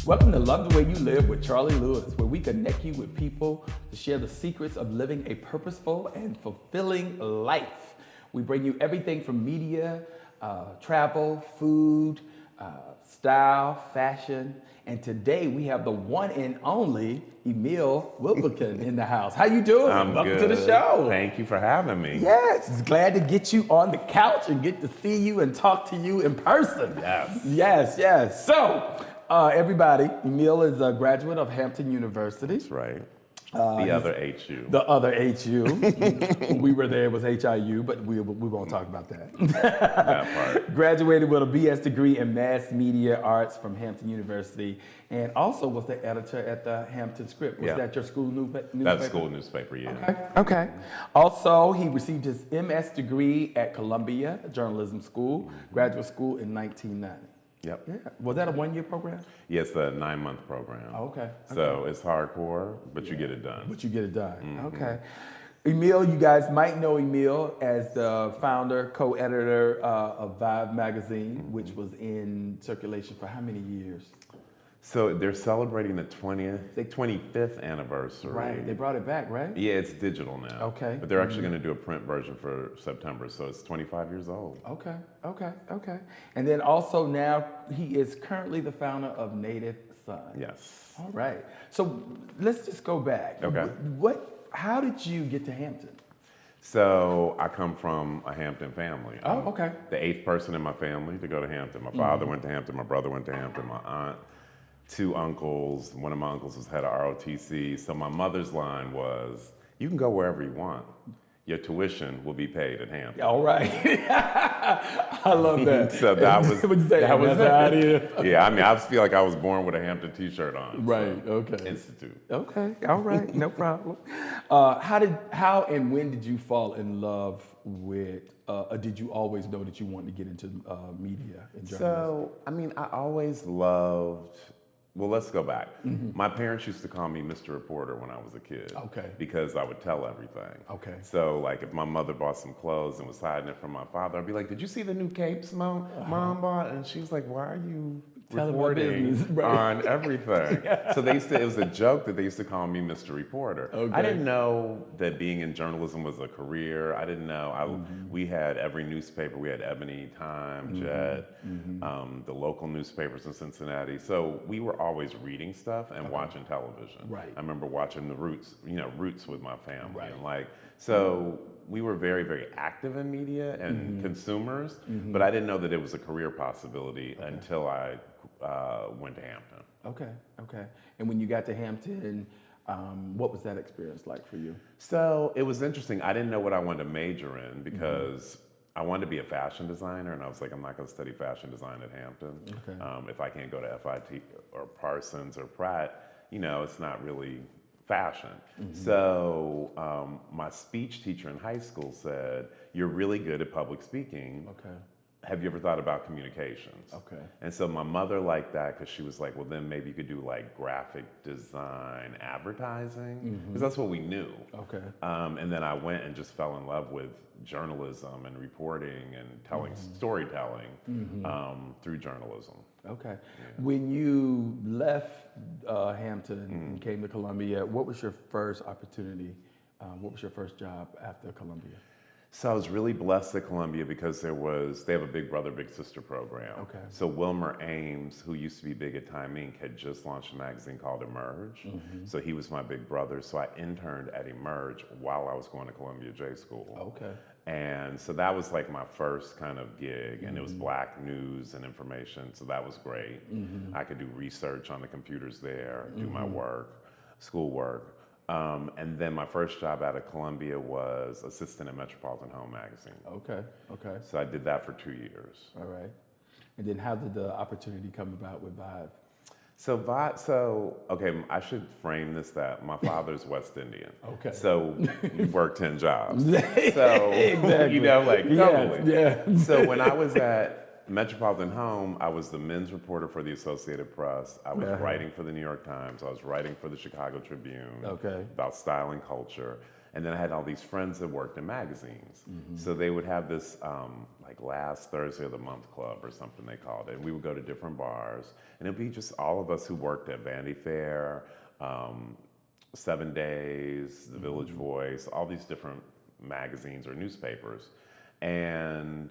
Welcome to Love the Way You Live with Charlie Lewis, where we connect you with people to share the secrets of living a purposeful and fulfilling life. We bring you everything from media, travel, food, style, fashion, and today we have the one and only Emil Wilbekin in the house. How you doing? I'm Welcome good. to the show. Thank you for having me. Yes, glad to get you on the couch and get to see you and talk to you in person. Yes. So, everybody, Emil is a graduate of Hampton University. That's right. The other HU. The other HU. When we were there, it was HIU, but we won't talk about that. That part. Graduated with a BS degree in mass media arts from Hampton University, and also was the editor at the Hampton Script. Was that your school newspaper? That's school newspaper, yeah. Okay. Also, he received his MS degree at Columbia Journalism School, graduate school in 1990. Yep. Yeah. Was that a one-year program? Yeah, it's a 9-month program. Oh, okay. So it's hardcore, but you get it done. But you get it done. Okay. Emil, you guys might know Emil as the founder, co-editor of VibeMagazine, which was in circulation for how many years? So they're celebrating the 25th anniversary. Right. They brought it back, right? Yeah, it's digital now. Okay. But they're actually going to do a print version for September, so it's 25 years old. Okay. And then also now he is currently the founder of Native Son. Yes. All right. So let's just go back. Okay. How did you get to Hampton? So I come from a Hampton family. Oh, I'm okay. the 8th person in my family to go to Hampton. My father went to Hampton, my brother went to Hampton, my aunt, 2 uncles. One of my uncles was head of ROTC. So my mother's line was, you can go wherever you want. Your tuition will be paid at Hampton. All right. I love that. So that was that was the idea. Yeah, I mean, I feel like I was born with a Hampton T-shirt on. Right. So, Okay. Institute. Okay. All right. No problem. How and when did you fall in love with? Or did you always know that you wanted to get into media and journalism? So I mean, I always loved. Well, let's go back. My parents used to call me Mr. Reporter when I was a kid. Okay. Because I would tell everything. Okay. So, like, if my mother bought some clothes and was hiding it from my father, I'd be like, did you see the new capes Mom bought? And she was like, why are you Telling my reporting business, right. on everything? So it was a joke that they used to call me Mr. Reporter. Okay. I didn't know that being in journalism was a career. I didn't know. We had every newspaper. We had Ebony, Time, Jet, the local newspapers in Cincinnati. So we were always reading stuff and watching television. Right. I remember watching the Roots with my family. Right. And so we were very, very active in media and consumers, but I didn't know that it was a career possibility until I went to Hampton. Okay. And when you got to Hampton, what was that experience like for you? So it was interesting. I didn't know what I wanted to major in because I wanted to be a fashion designer, and I was like, I'm not going to study fashion design at Hampton. Okay. If I can't go to FIT or Parsons or Pratt, it's not really fashion. So my speech teacher in high school said, you're really good at public speaking. Okay. Have you ever thought about communications? Okay. And so my mother liked that because she was like, well, then maybe you could do like graphic design, advertising, because that's what we knew. Okay. And then I went and just fell in love with journalism and reporting and storytelling through journalism. Okay. Yeah. When you left Hampton and came to Columbia, what was your first opportunity? What was your first job after Columbia? So I was really blessed at Columbia because they have a Big Brother, Big Sister program. Okay. So Wilmer Ames, who used to be big at Time Inc., had just launched a magazine called Emerge. So he was my big brother. So I interned at Emerge while I was going to Columbia J School. Okay. And so that was like my first kind of gig, and it was Black news and information, so that was great. I could do research on the computers there, do my work, schoolwork. And then my first job out of Columbia was assistant at Metropolitan Home Magazine. Okay. So I did that for 2 years. All right. And then how did the opportunity come about with Vibe? Okay, I should frame this that my father's West Indian. Okay. So you work 10 jobs. So, exactly. totally. Yeah. So when I was at Metropolitan Home, I was the men's reporter for the Associated Press. I was writing for the New York Times. I was writing for the Chicago Tribune about style and culture. And then I had all these friends that worked in magazines. So they would have this like last Thursday of the month club or something they called it. And we would go to different bars, and it'd be just all of us who worked at Vanity Fair, 7 Days, The Village Voice, all these different magazines or newspapers. And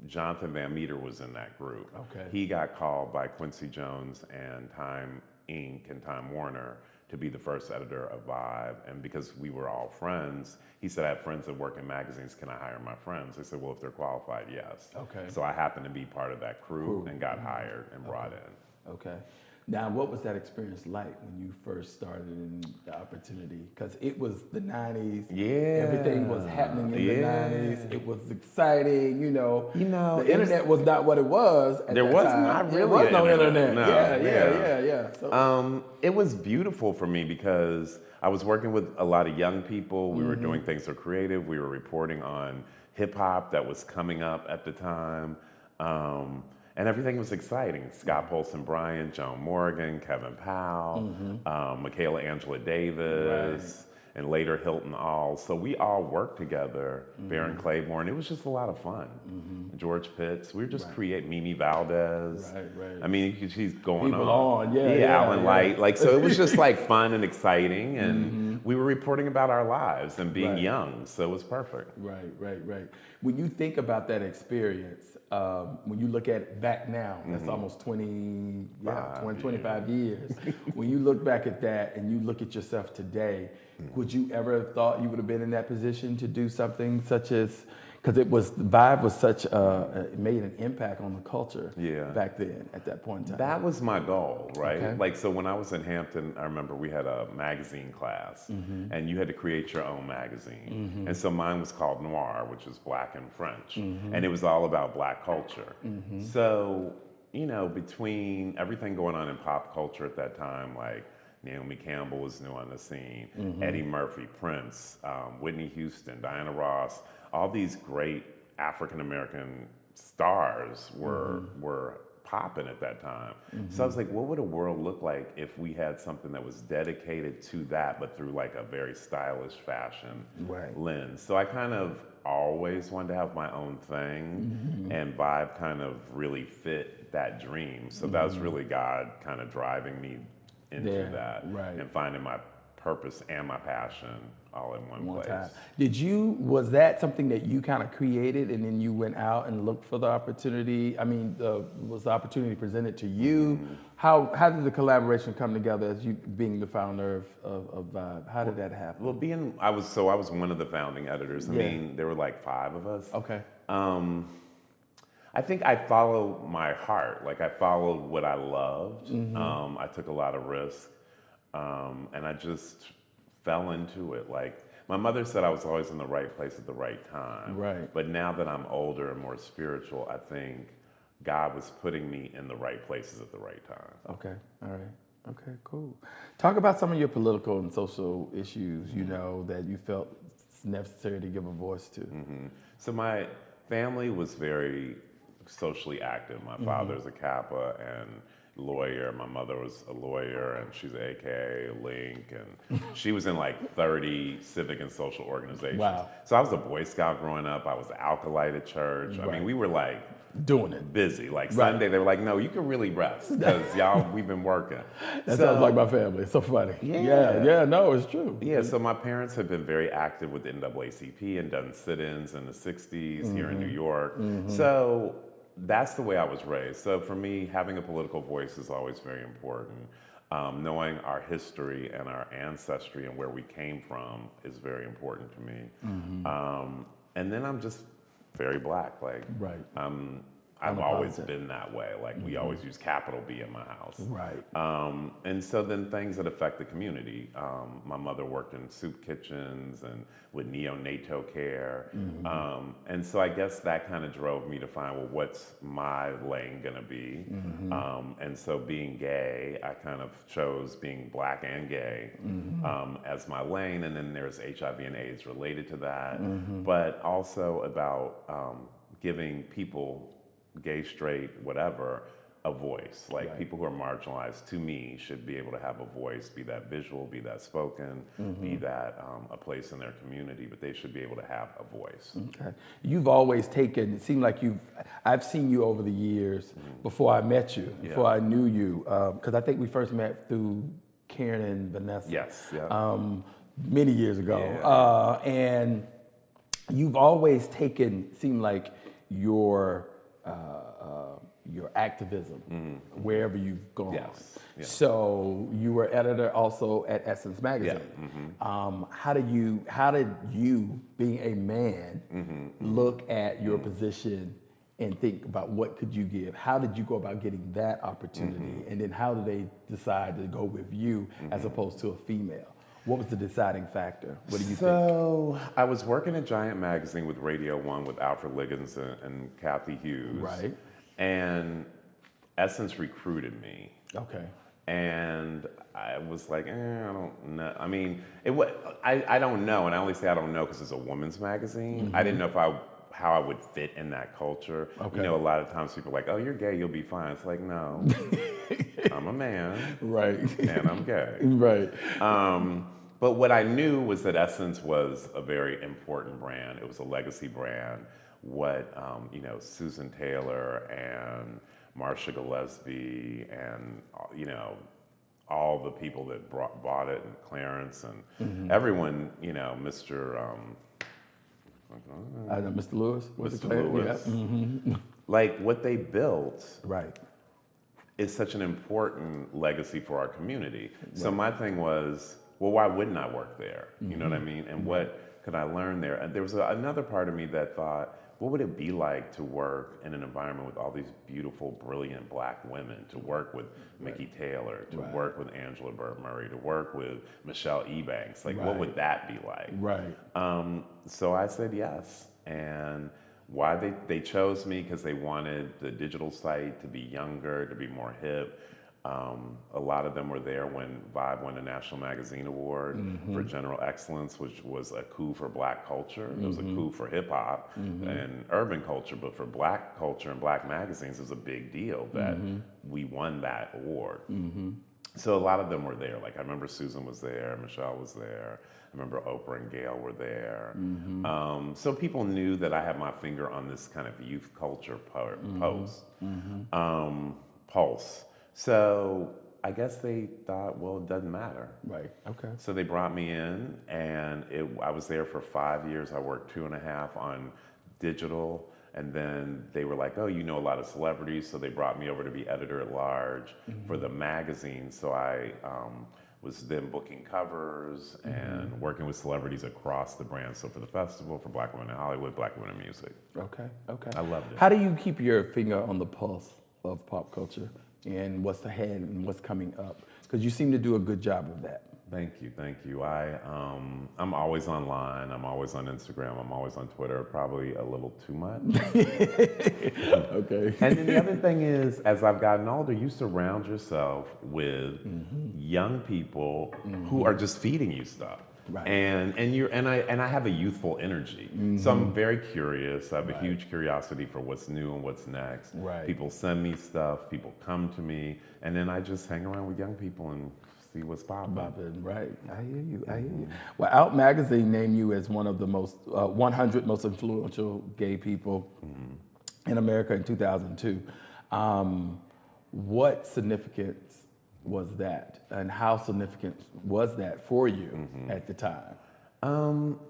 Jonathan Van Meter was in that group. Okay. He got called by Quincy Jones and Time Inc. and Time Warner to be the first editor of Vibe. And because we were all friends, he said, I have friends that work in magazines, can I hire my friends? I said, well, if they're qualified, yes. Okay. So I happened to be part of that crew and got hired and brought in. Okay. Now, what was that experience like when you first started in the opportunity? Because it was the 90s. Yeah. Everything was happening in the Yeah. 90s. It was exciting, You know, The internet was not what it was at There that was time. not really There was no internet. internet. No, Yeah. So, it was beautiful for me because I was working with a lot of young people. We were doing things that were creative. We were reporting on hip hop that was coming up at the time. And everything was exciting. Scott Polson Bryant, Joan Morgan, Kevin Powell, Michaela Angela Davis, and later Hilton All. So we all worked together, Baron Claiborne. It was just a lot of fun. George Pitts. We were just creating Mimi Valdez. Right. I mean, she's going People on. Alan Light. Like, so it was just like fun and exciting. And we were reporting about our lives and being young. So it was perfect. Right. When you think about that experience, when you look at it back now, that's almost 25 years. When you look back at that and you look at yourself today, would you ever have thought you would have been in that position to do something such as, because Vibe was such it made an impact on the culture back then at that point in time. That was my goal, right? Okay. Like, so when I was in Hampton, I remember we had a magazine class, and you had to create your own magazine. And so mine was called Noir, which is Black and French, and it was all about Black culture. So, between everything going on in pop culture at that time, like Naomi Campbell was new on the scene, Eddie Murphy, Prince, Whitney Houston, Diana Ross, all these great African-American stars were popping at that time. So I was like, what would a world look like if we had something that was dedicated to that, but through like a very stylish fashion lens? So I kind of always wanted to have my own thing, and Vibe kind of really fit that dream. So that was really God kind of driving me into that and finding my purpose and my passion all in one place. Time. Was that something that you kind of created and then you went out and looked for the opportunity? I mean, was the opportunity presented to you? How did the collaboration come together as you being the founder of Vibe? How did that happen? Well, I was one of the founding editors. I mean, there were like 5 of us. Okay. I think I followed my heart. Like, I followed what I loved. I took a lot of risks. And I just fell into it. Like, my mother said I was always in the right place at the right time. Right. But now that I'm older and more spiritual, I think God was putting me in the right places at the right time. Okay. All right. Okay, cool. Talk about some of your political and social issues, that you felt it's necessary to give a voice to. So my family was very socially active. My father's a Kappa and lawyer. My mother was a lawyer, and she's an AKA, a Link, and she was in like 30 civic and social organizations. Wow. So I was a Boy Scout growing up. I was an Alkalite at church. I mean, we were like doing it. Busy. Like Sunday, they were like, no, you can really rest because y'all, we've been working. That sounds like my family. It's so funny. Yeah, no, it's true. Yeah, so my parents have been very active with the NAACP and done sit-ins in the 60s here in New York. So that's the way I was raised. So for me, having a political voice is always very important. Knowing our history and our ancestry and where we came from is very important to me. And then I'm just very Black. Like, I've always been that way. Like, we always use capital B in my house. And so then things that affect the community. My mother worked in soup kitchens and with neonatal care. And so I guess that kind of drove me to find, well, what's my lane gonna be? And so being gay, I kind of chose being Black and gay as my lane. And then there's HIV and AIDS related to that. But also about giving people, gay, straight, whatever, a voice. Like people who are marginalized, to me, should be able to have a voice, be that visual, be that spoken, be that a place in their community, but they should be able to have a voice. Okay. You've always taken, it seemed like I've seen you over the years before I met you, before I knew you, because I think we first met through Karen and Vanessa. Yes, yeah. Many years ago. And you've always taken, seemed like your activism wherever you've gone. Yes. Yeah. So you were editor also at Essence Magazine. Yeah. How did you, being a man, look at your position and think about what could you give? How did you go about getting that opportunity? And then how did they decide to go with you as opposed to a female? What was the deciding factor? What do you think? So I was working at Giant Magazine with Radio 1 with Alfred Liggins and Kathy Hughes. Right. And Essence recruited me. Okay. And I was like, I don't know. I mean, I don't know. And I only say I don't know because it's a women's magazine. I didn't know how I would fit in that culture. Okay. You know, a lot of times people are like, oh, you're gay, you'll be fine. It's like, no, I'm a man. Right. And I'm gay. Right. But what I knew was that Essence was a very important brand. It was a legacy brand. What, Susan Taylor and Marsha Gillespie and, all the people that bought it, and Clarence and everyone, Mr. I know, Mr. Lewis. Mr. Lewis. Yeah. Like what they built is such an important legacy for our community. So my thing was, well, why wouldn't I work there? You know what I mean? And what could I learn there? And there was another part of me that thought, what would it be like to work in an environment with all these beautiful, brilliant Black women, to work with Mickey Taylor, to work with Angela Burt Murray, to work with Michelle Ebanks? Like, what would that be like? Right. So I said yes. And why they chose me, because they wanted the digital site to be younger, to be more hip. A lot of them were there when Vibe won a National Magazine Award for General Excellence, which was a coup for Black culture. It was a coup for hip hop and urban culture, but for Black culture and Black magazines, it was a big deal that we won that award. So a lot of them were there. Like I remember Susan was there, Michelle was there. I remember Oprah and Gail were there. So people knew that I had my finger on this kind of youth culture pulse. So I guess they thought, well, it doesn't matter. Right. Okay. So they brought me in, and I was there for 5 years. I worked 2.5 on digital, and then they were like, oh, you know a lot of celebrities, so they brought me over to be editor-at-large for the magazine. So I was then booking covers and working with celebrities across the brand. So for the festival, for Black Women in Hollywood, Black Women in Music. Okay. Okay. I loved it. How do you keep your finger on the pulse of pop culture and what's ahead and what's coming up? Because you seem to do a good job of that. Thank you. I'm always online. I'm always on Instagram. I'm always on Twitter. Probably a little too much. Okay. And then the other thing is, as I've gotten older, you surround yourself with young people who are just feeding you stuff. Right. And I have a youthful energy. So I'm very curious. I have a huge curiosity for what's new and what's next. Right. People send me stuff, people come to me, and then I just hang around with young people and see what's popping. Right. I hear you. Well, Out Magazine named you as one of the 100 most influential gay people in America in 2002. What significance was that, and how significant was that for you at the time?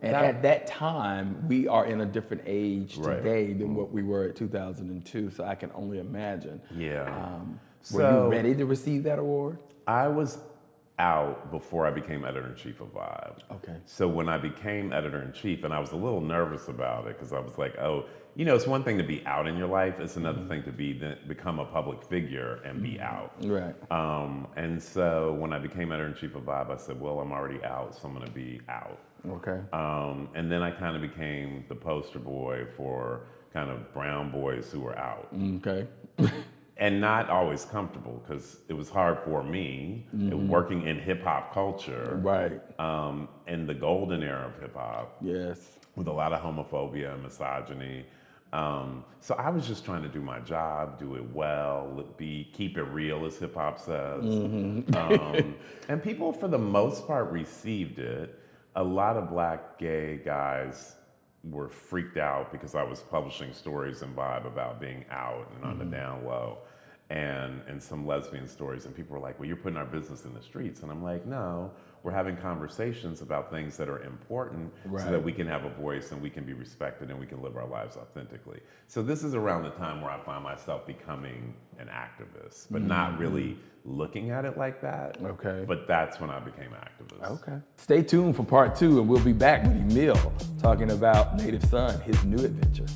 At that time, we are in a different age today than what we were at 2002, so I can only imagine. Yeah. Were you ready to receive that award? I was out before I became editor-in-chief of Vibe. Okay. So when I became editor-in-chief, and I was a little nervous about it, because I was like, oh, it's one thing to be out in your life, it's another thing to become a public figure and be out. Right. And so when I became editor-in-chief of Vibe, I said, well, I'm already out, so I'm gonna be out. Okay. And then I kind of became the poster boy for kind of brown boys who were out. Okay. And not always comfortable, because it was hard for me working in hip hop culture. Right. In the golden era of hip hop. Yes. With a lot of homophobia and misogyny. So I was just trying to do my job, do it well, keep it real, as hip hop says. And people, for the most part, received it. A lot of Black gay guys were freaked out because I was publishing stories in Vibe about being out and on the down low, and some lesbian stories. And people were like, well, you're putting our business in the streets. And I'm like, no. We're having conversations about things that are important so that we can have a voice and we can be respected and we can live our lives authentically. So this is around the time where I find myself becoming an activist, but not really looking at it like that. Okay. But that's when I became activist. Okay. Stay tuned for part 2, and we'll be back with Emil talking about Native Son, his new adventure.